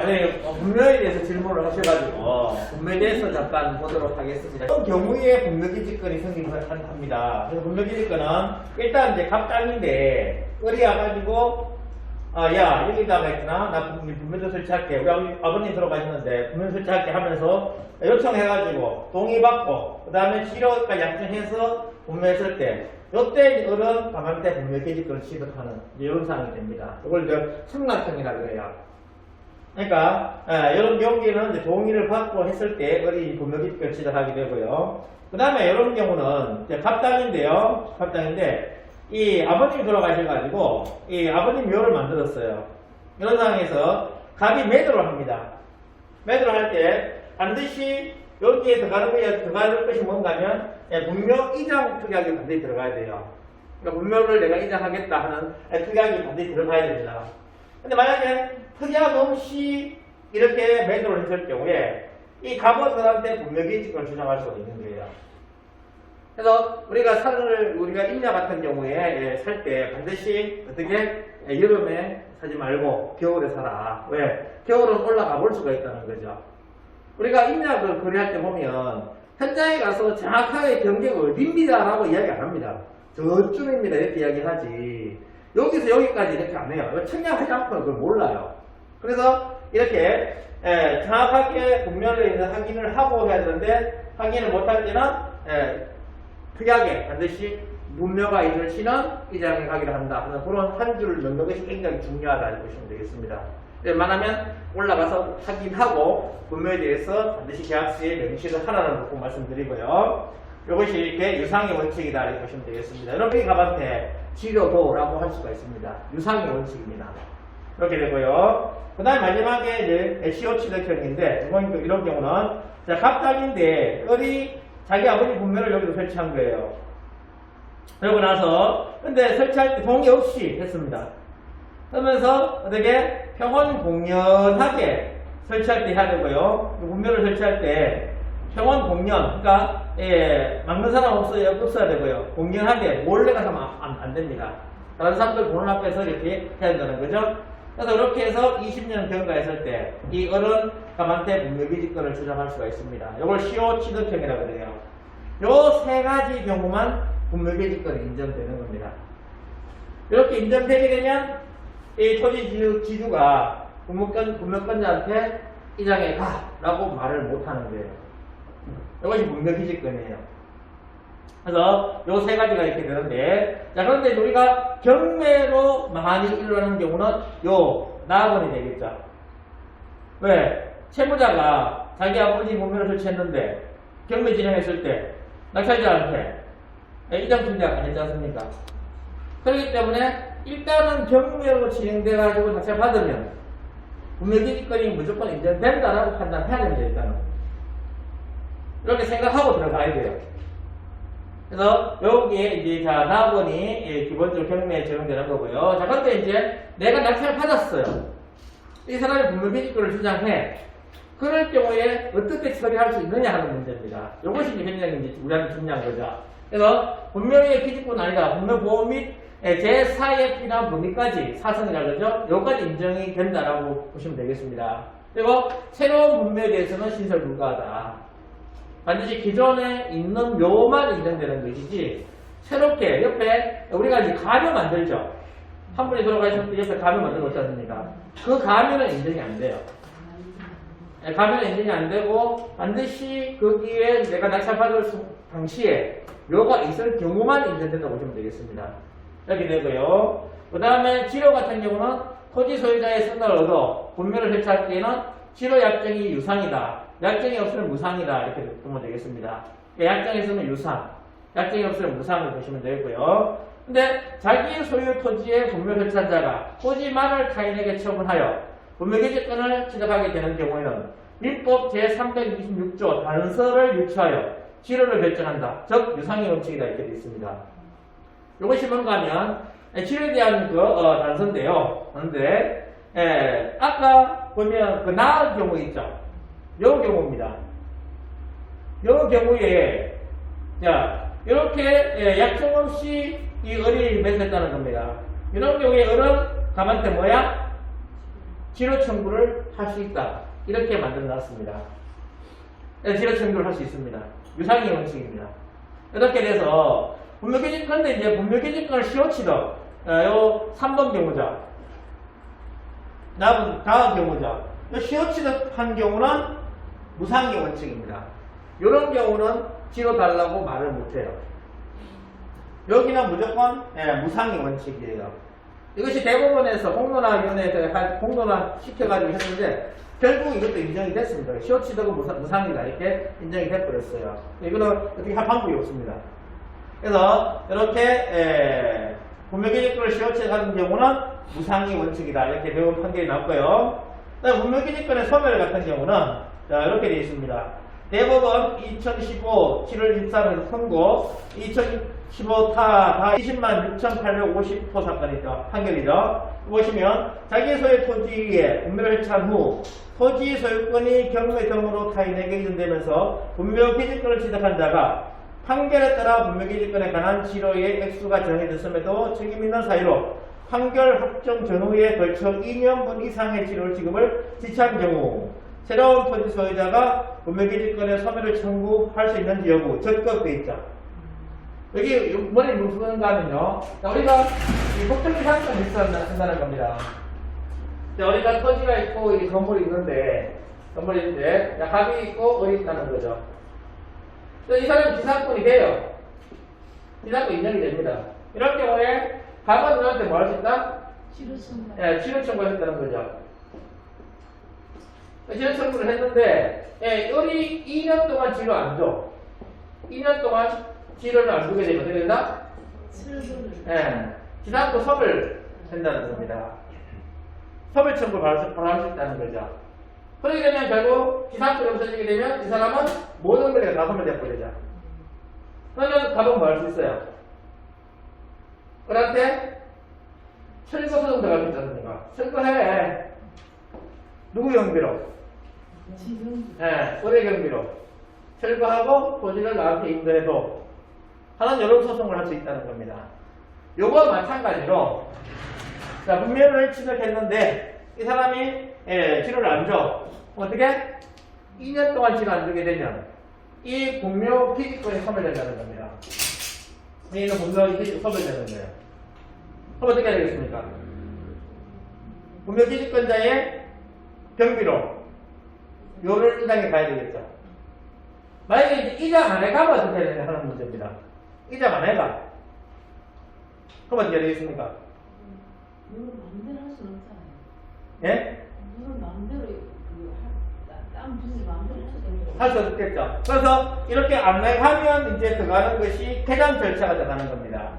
분묘에 대해서 질문을 하셔가지고 분묘에 대해서 잠깐 보도록 하겠습니다. 어떤 경우에 분묘기지권이 성립합니다. 그래서 분묘기지권은 일단 이제 갑당인데 을이 와가지고 야 여기다가 있구나 나 분묘도 설치할게 우리 아버님 들어가셨는데 분묘 설치할게 하면서 요청해가지고 동의받고 그 다음에 치료까지 약정해서 분묘했을 때 이때 을은 가만때 분묘기지권을 취득하는 이런 상황이 됩니다. 이걸 이제 청락형이라고 해요. 그러니까 이런 경우에는 이제 동의를 받고 했을 때 을이 분묘기지권을 취득하게 되고요. 그 다음에 이런 경우는 이제 갑당인데요. 갑당인데 이 아버님이 돌아가셔가지고 이 아버님 묘를 만들었어요. 이런 상황에서 갑이 매도를 합니다. 매도를 할 때 반드시 여기에 들어갈 것이 뭔가면 분묘 이장 특약이 반드시 들어가야 돼요. 그러니까 분묘를 내가 이장하겠다 하는 특약이 반드시 들어가야 됩니다. 근데 만약에 특약 없이 이렇게 매도를 했을 경우에 이 갑원들한테 분묘기지권을 주장할 수가 있는 거예요. 그래서 우리가 임야 같은 경우에 살 때 반드시 어떻게 여름에 사지 말고 겨울에 사라. 왜? 겨울은 올라가 볼 수가 있다는 거죠. 우리가 임야를 거래할 때 보면 현장에 가서 정확하게 경계가 어딥니다라고 이야기 안 합니다. 저쯤입니다 이렇게 이야기하지. 여기서 여기까지 이렇게 안 해요. 청약하지 않고는 그걸 몰라요. 그래서 이렇게 정확하게 분묘를 확인을 하고 해야 되는데 확인을 못할 때는 특약에 반드시 분묘가 있을 시는 이장에 가기를 한다 하는 그런 한 줄을 넣는 것이 굉장히 중요하다 보시면 되겠습니다. 웬만하면 올라가서 확인하고 분묘에 대해서 반드시 계약서에 명시를 하라는 거 꼭 말씀드리고요. 이것이 이렇게 유상의 원칙이다 이렇게 보시면 되겠습니다. 여러분이 갑한테 지료도라고 할 수가 있습니다. 유상의 원칙입니다. 이렇게 되고요. 그 다음에 마지막에 이제 시오치덕형인데 이런 경우는 갑당인데 을이 자기 아버지 분묘를 여기도 설치한 거예요. 그러고 나서 근데 설치할 때 동의 없이 했습니다. 그러면서 어떻게 평원공연하게 설치할 때 해야 되고요. 분묘를 설치할 때 평원공연 그러니까 막는 사람 없어야 되고요. 공연하게 몰래 가서 안 됩니다. 다른 사람들 보는 앞에서 이렇게 해야 된다는 거죠. 그래서 이렇게 해서 20년 경과했을 때 이 을은 갑한테 분묘기지권을 주장할 수가 있습니다. 이걸 시효취득형이라고 해요. 요 세 가지 경우만 분묘기지권이 인정되는 겁니다. 이렇게 인정되게 되면 이 토지 지주가 분묘권자한테 이장에 가! 라고 말을 못하는 거예요. 이것이 분묘기지권이에요. 그래서 요 세 가지가 이렇게 되는데 자 그런데 우리가 경매로 많이 일어나는 경우는 요 나학원이 되겠죠. 왜? 채무자가 자기 아버지 분묘를 설치했는데 경매 진행했을 때 낙찰자한테 이장 충작 안 했지 않습니까? 그렇기 때문에 일단은 경매로 진행돼가지고 낙찰 받으면 분묘기지권이 무조건 인정된다라고 판단해야 됩니다. 일단은 이렇게 생각하고 들어가야 돼요. 그래서 여기에 이제 자 나학원이 기본적으로 경매에 적용되는 거고요. 자 그런데 이제 내가 낙찰을 받았어요. 이 사람이 분묘기지권을 주장해. 그럴 경우에 어떻게 처리할 수 있느냐 하는 문제입니다. 이것이 이제 굉장히 우리한테 중요한 거죠. 그래서 분묘의 기지권 아니다. 분묘보호 및 제4의 필요한 범위까지 사성이라고 그러죠. 여기까지 인정이 된다라고 보시면 되겠습니다. 그리고 새로운 분묘에 대해서는 신설 불가하다. 반드시 기존에 있는 묘만 인정되는 것이지 새롭게 옆에 우리가 이제 가묘 만들죠. 한 분이 돌아가셨을 때 옆에 가묘 만들고 있지 않습니까? 그 가묘는 인정이 안 돼요. 가면은 인정이 안 되고 반드시 거기에 내가 낙찰받을 당시에 묘가 있을 경우만 인정된다고 보시면 되겠습니다. 이렇게 되고요. 그 다음에 지료 같은 경우는 토지 소유자의 승낙을 얻어 분묘를 설치할 때에는 지료 약정이 유상이다. 약정이 없으면 무상이다. 이렇게 보면 되겠습니다. 약정이 있으면 유상, 약정이 없으면 무상을 보시면 되겠고요. 근데 자기 소유 토지의 분묘 설치한 자가 토지만을 타인에게 처분하여 분묘기지권을 취득하게 되는 경우에는 민법 제326조 단서를 유추하여 지료를 결정한다. 즉 유상의 원칙이다 이렇게 되어 있습니다. 이것이 뭔가 하면 지료에 대한 단서인데요. 그런데 아까 보면 그 나의 경우 있죠. 요 경우입니다. 요 경우에 자 이렇게 약정 없이 이 을이 맺었다는 겁니다. 이런 경우에 을은 갑한테 뭐야? 지로 청구를 할 수 있다. 이렇게 만들어 놨습니다. 지로 청구를 할 수 있습니다. 유상의 원칙입니다. 이렇게 돼서 분묘기지권인데 이제 분묘기지권을 시효치덕 요 3번 경우자 다음 경우자 시효치덕한 경우는 무상의 원칙입니다. 이런 경우는 지로 달라고 말을 못해요. 여기는 무조건 무상의 원칙이에요. 이것이 대법원에서 공론화위원회에서 공론화 시켜가지고 했는데 결국 이것도 인정이 됐습니다. 시효치덕은 무상이다 이렇게 인정이 돼버렸어요. 이거는 어떻게 할 방법이 없습니다. 그래서 이렇게 분묘기지권을 시효치덕하는 경우는 무상의 원칙이다 이렇게 대법원 판결이 났고요. 분묘기지권의 소멸 같은 경우는 자, 이렇게 되어 있습니다. 대법원 2015 7월 23일 선고 2015 타 20만 6,850호 사건이죠. 판결이죠. 보시면 자기 소유 토지에 분묘를 해체한 후 토지 소유권이 경매 등으로 타인에게 이전되면서 분묘기지권을 취득한 자가 판결에 따라 분묘기지권에 관한 지로의 액수가 정해졌음에도 책임있는 사유로 판결 확정 전후에 걸쳐 2년분 이상의 지로 지급을 지체한 경우 새로운 토지 소유자가 분묘기지권의 소멸을 청구할 수 있는지 여부 적격돼 있죠. 여기 뭐를 무슨가 하면요. 자, 우리가 이 법정기 사건을 일어난다는 겁니다. 자, 우리가 토지가 있고 이 건물이 있는데 갑이 있고 을이 있다는 거죠. 이 사람은 지상권이 돼요. 지상권 인정이 됩니다. 이럴 경우에 갑은 너한테 뭐 할 수 있다? 지로 청구할 수 있다는 거죠. 지로 청구를 했는데 을이 2년 동안 지로 안 줘. 2년 동안 지로를 안 주게 되면 어떻게 된다? 지상권 소멸 된다는 겁니다. 소멸 청구를 바로 할 수 있다는 거죠. 그렇게 되면 결국 지상권이 없어지게 되면 이 사람은 모든 거리가 다 소멸되어 버리죠. 그러면 갑은 뭐 할 수 있어요? 그한테 철거 소송 들어갈 수 있다는 겁니다. 철거해. 누구 경비로? 을의 경비로. 철거하고 토지를 나한테 인도해도 하는 여러 소송을 할 수 있다는 겁니다. 요거 마찬가지로 자, 분묘를 취득했는데 이 사람이 지로를 안 줘. 어떻게? 2년 동안 지로 안 주게 되면 이 분묘 기지권이 소멸된다는 겁니다. 이는 분묘 기지권이 소멸되는 거예요. 그럼 어떻게 해야 되겠습니까? 분묘 기지권자의 경비로 요를 이장에 가야 되겠죠. 만약에 이제 이장 안 해가면 어떻게 해야 되냐 하는 문제입니다. 이장 안 해가. 그럼 어떻게 해야 되겠습니까? 물론 마음대로 할 수는 없잖아요. 예? 물론 마음대로 땅 주지 마음대로 해도 할 수 없겠죠. 그래서 이렇게 안 해가면 이제 들어가는 것이 폐장 절차가 들어가는 겁니다.